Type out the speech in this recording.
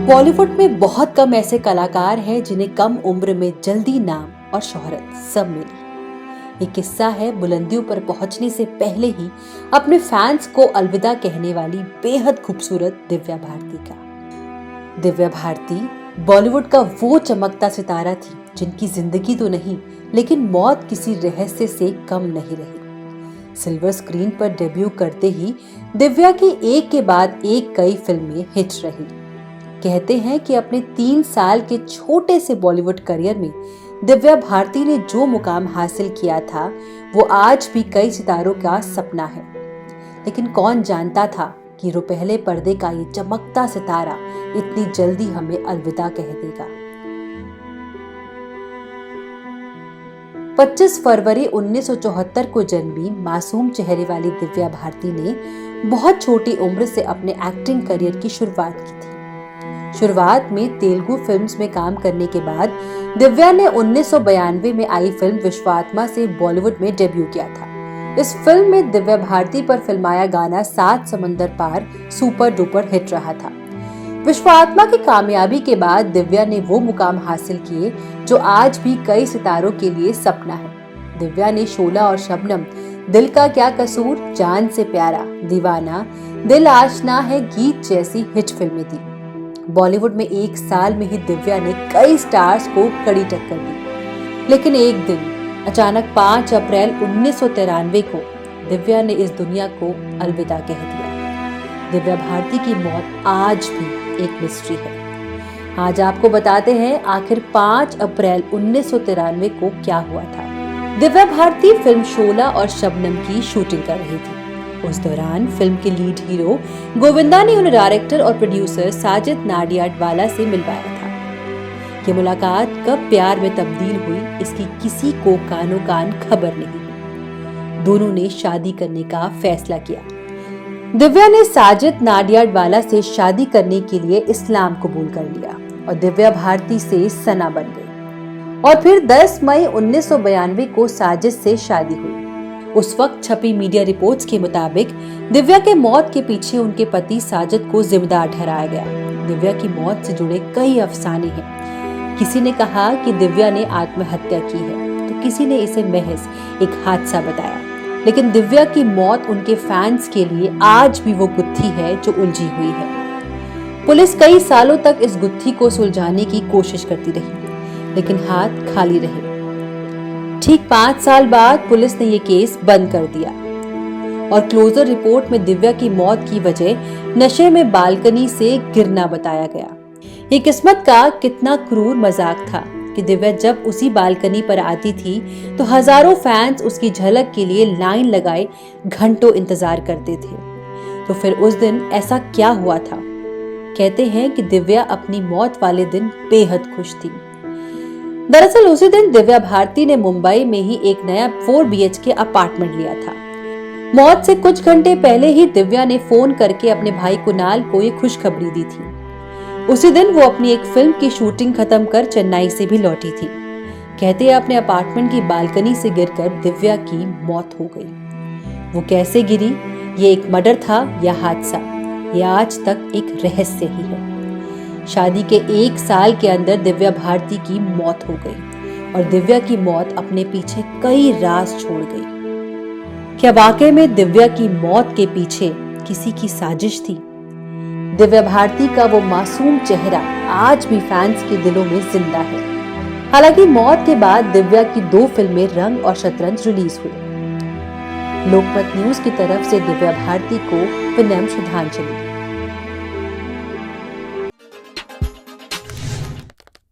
बॉलीवुड में बहुत कम ऐसे कलाकार हैं जिन्हें कम उम्र में जल्दी नाम और शोहरत सब मिली। ये किस्सा है बुलंदियों पर पहुंचने से पहले ही अपने फैंस को अलविदा कहने वाली बेहद खूबसूरत दिव्या भारती का। दिव्या भारती बॉलीवुड का वो चमकता सितारा थी जिनकी जिंदगी तो नहीं लेकिन मौत किसी रहस्य से कम नहीं रही। सिल्वर स्क्रीन पर डेब्यू करते ही दिव्या की एक के बाद एक कई फिल्में हिट रही। कहते हैं कि अपने 3 साल के छोटे से बॉलीवुड करियर में दिव्या भारती ने जो मुकाम हासिल किया था वो आज भी कई सितारों का सपना है। लेकिन कौन जानता था कि रुपहले पर्दे का ये चमकता सितारा इतनी जल्दी हमें अलविदा कह देगा। 25 फरवरी 1974 को जन्मी मासूम चेहरे वाली दिव्या भारती ने बहुत छोटी उम्र से अपने एक्टिंग करियर की शुरुआत की थी। शुरुआत में तेलुगु फिल्म्स में काम करने के बाद दिव्या ने 1992 में आई फिल्म विश्वात्मा से बॉलीवुड में डेब्यू किया था। इस फिल्म में दिव्या भारती पर फिल्माया गाना 7 समंदर पार सुपर डुपर हिट रहा था। विश्वात्मा की कामयाबी के बाद दिव्या ने वो मुकाम हासिल किए जो आज भी कई सितारों के लिए सपना है। दिव्या ने शोला और शबनम, दिल का क्या कसूर, जान से प्यारा, दीवाना, दिल आशना है गीत जैसी हिट फिल्में दी। बॉलीवुड में 1 साल में ही दिव्या ने कई स्टार्स को कड़ी टक्कर दी। लेकिन एक दिन अचानक 5 अप्रैल 1993 को दिव्या ने इस दुनिया को अलविदा कह दिया। दिव्या भारती की मौत आज भी एक मिस्ट्री है। आज आपको बताते हैं आखिर 5 अप्रैल 1993 को क्या हुआ था। दिव्या भारती फिल्म शोला और शबनम की शूटिंग कर रही थी। उस दौरान फिल्म के लीड हीरो गोविंदा ने उन्हें डायरेक्टर और प्रोड्यूसर साजिद नाडियाडवाला से मिलवाया था। ये मुलाकात कब प्यार में तब्दील हुई इसकी किसी को कानो कान खबर नहीं। दोनों ने शादी करने का फैसला किया। दिव्या ने साजिद नाडियाडवाला से शादी करने के लिए इस्लाम कबूल कर लिया और दिव्या भारती से सना बन गई। और फिर 10 मई 1992 को साजिद से शादी हुई। उस वक्त छपी मीडिया रिपोर्ट्स के मुताबिक दिव्या के मौत के पीछे उनके पति साजिद को जिम्मेदार ठहराया गया। दिव्या की मौत से जुड़े कई अफसाने हैं। किसी ने कहा कि दिव्या ने आत्महत्या की है तो किसी ने इसे महज एक हादसा बताया। लेकिन दिव्या की मौत उनके फैंस के लिए आज भी वो गुत्थी है जो उलझी हुई है। पुलिस कई सालों तक इस गुत्थी को सुलझाने की कोशिश करती रही लेकिन हाथ खाली रहे। ठीक 5 साल बाद पुलिस ने ये केस बंद कर दिया और क्लोजर रिपोर्ट में दिव्या की मौत की वजह नशे में बालकनी से गिरना बताया गया। ये किस्मत का कितना क्रूर मजाक था कि दिव्या जब उसी बालकनी पर आती थी तो हजारों फैंस उसकी झलक के लिए लाइन लगाए घंटों इंतजार करते थे। तो फिर उस दिन ऐसा क्या हुआ था? कहते हैं कि दिव्या अपनी मौत वाले दिन बेहद खुश थी। दरअसल उसी दिन दिव्या भारती ने मुंबई में ही एक नया 4 BHK अपार्टमेंट लिया था। मौत से कुछ घंटे पहले ही दिव्या ने फोन करके अपने भाई कुणाल को ये खुशखबरी दी थी। उसी दिन वो अपनी एक फिल्म की शूटिंग खत्म कर चेन्नई से भी लौटी थी। कहते हैं अपने अपार्टमेंट की बालकनी से गिरकर दिव्या की मौत हो गई। वो कैसे गिरी, ये एक मर्डर था या हादसा, ये आज तक एक रहस्य ही है। शादी के 1 साल के अंदर दिव्या भारती की मौत हो गई और दिव्या की मौत अपने पीछे कई राज छोड़ गई। क्या वाकई में दिव्या की मौत के पीछे किसी की साजिश थी? दिव्या भारती का वो मासूम चेहरा आज भी फैंस के दिलों में जिंदा है। हालांकि मौत के बाद दिव्या की 2 फिल्में रंग और शतरंज रिलीज हुई। लोकमत न्यूज की तरफ से दिव्या भारती को विनम्र श्रद्धांजलि।